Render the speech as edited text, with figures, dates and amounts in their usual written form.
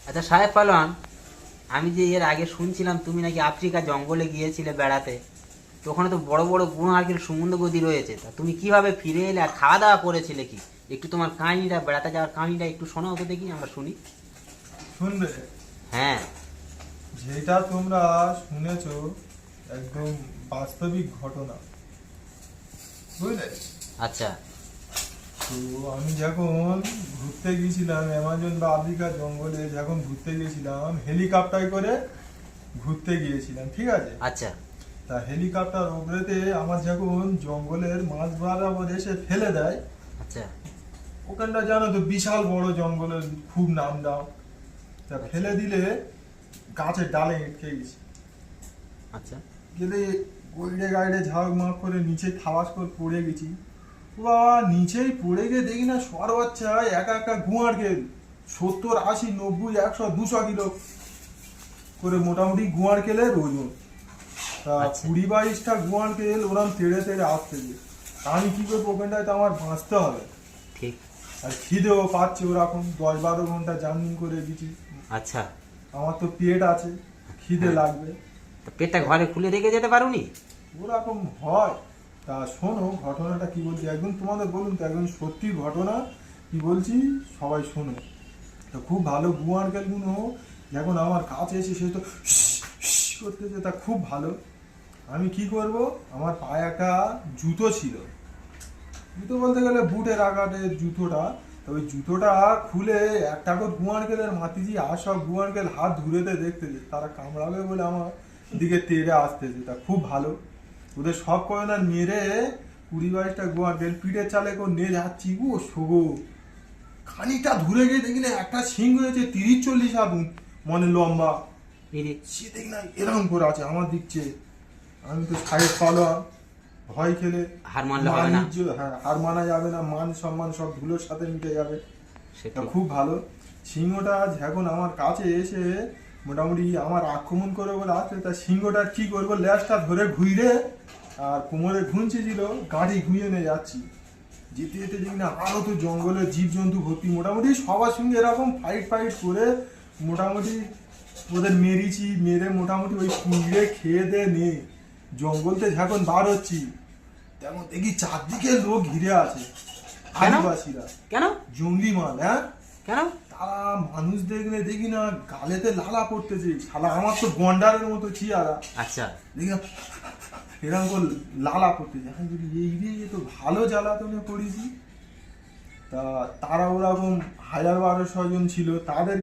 আচ্ছা সাহেব পালোয়ান, আমি যে এর আগে শুনছিলাম তুমি নাকি আফ্রিকা জঙ্গলে গিয়েছিলে বেড়াতে, তো ওখানে তো বড় বড় গুণ আর কি সমুদ্র গদি রয়েছে, তা তুমি কিভাবে ফিরে এলে আর খাওয়া দাওয়া করেছিলে কি? একটু তোমার কাহিনিটা, বেড়াতে যাওয়ার কাহিনিটা একটু শোনাও তো দেখি, আমরা শুনি। শুনবে? হ্যাঁ। যেটা তোমরা শুনেছো একদম বাস্তবিক ঘটনা, বুঝলে? আচ্ছা। তো আমি যখন ঘুরতে গিয়েছিলাম অ্যামাজন বা আফ্রিকার জঙ্গলে, যখন ঘুরতে গিয়েছিলাম হেলিকপ্টার করে ঘুরতে গিয়েছিলাম, ঠিক আছে? আচ্ছা। তা হেলিকপ্টার ওপরেতে আমার যখন জঙ্গলের মাঝ বরাবর এসে ফেলে দেয়, আচ্ছা। ওখানটা জানো তো বিশাল বড় জঙ্গলের খুব নাম দাও, তা ফেলে দিলে গাছের ডালে আটকে গেছি। আচ্ছা। গেলে গইড়ে গাইড়ে ঝাঁক মাক করে নিচে খাবাস করে পড়ে গেছি। বাবা, নিচেই পড়ে গিয়ে দেখি না সর বাচ্চা একা একা গুয়ার গেল 70, 80, 90, 100, 200 কিলো করে মোটামুটি গুয়ার কেলের ওজন। তা আচ্ছা। 20, 22টা গুয়ার কেল ওরম তেড়ে তেড়ে আসতে যে আমি কি করবো, ওখানটায় তো আমার বাঁচতে হবে। ঠিক। আর খিদেও পাচ্ছে, ওরকম 10-12 ঘন্টা জার্নি করে গেছি, আচ্ছা। আমার তো পেট আছে, খিদে হ্যাঁ। লাগবে, তা পেটটা ঘরে খুলে রেখে যেতে পারোনি? ওরকম হয়। তা শোনো ঘটনাটা কি বলছি, একদম তোমাদের বলুন তো, একদম সত্যি ঘটনা কি বলছি, সবাই শোনো। তো খুব ভালো গুয়ার গেলগুলো যখন আমার কাছে এসে সে তো করতেছে, তা খুব ভালো। আমি কি করব, আমার পায়ে একটা জুতো ছিল, জুতো বলতে গেলে বুটের আঘাতের জুতোটা। তো ওই জুতোটা খুলে একটা করে গুয়ারকেলের মাতিজি আর সব গুয়ারকেল হাত ধুরেতে দেখতেছে, তারা কামড়াবে বলে আমার দিকে তেড়ে আসতেছে। তা খুব ভালো, ওদের সব কয়নার মেরে 20-22টা গুয়ারকেল পিঠের চালে করে নিয়ে যাচ্ছি গো শোগো। খানিকটা ধরে গিয়ে দেখি না একটা সিং হয়েছে 30-40 হাত মানে লম্বা, এরে। সে দেখি না এরকম করে আছে আমার দিচ্ছে। আমি তো সাহেব পালোয়ান, ভয় খেলে হার মানলে হবে না। হ্যাঁ, হার মানা যাবে না, মান সম্মান সব ধুলোর সাথে মিটে যাবে। সেটা তা খুব ভালো। সিংহটা যখন আমার কাছে এসে মোটামুটি আমার আক্রমণ করে বলে আসছে, তা সিংহটার কি করবো, ল্যাসটা ধরে ঘুরে আর কোমরে ঘুঞ্চি ছিল, গাড়ি ঘুরিয়ে নিয়ে যাচ্ছি। যেতে যেতে দেখি না আরো তো জঙ্গলের জীবজন্তু ভর্তি, মোটামুটি সবার সঙ্গে এরকম ফাইট ফাইট করে মোটামুটি ওদের মেরেছি, মেরে মোটামুটি ওই কুড়িয়ে খেয়ে দে নিয়ে জঙ্গলতে যখন বার হচ্ছি, তেমন দেখি চারদিকে লোক ঘিরে আছে, কেন? আদিবাসীরা, কেন? জঙ্গলি মাল। হ্যাঁ, কেন? তারা মানুষ দেখলে দেখি না গালেতে লালা পড়তেছে, শালা আমার তো গন্ডারের মতো চিয়ারা, আচ্ছা। দেখি না এরকম করে লালা পড়তেছে। এখন যদি এই রে, এ তো ভালো জ্বালাতনে পড়েছি। তা তারা ওরকম 1000-1200 জন ছিল, তাদের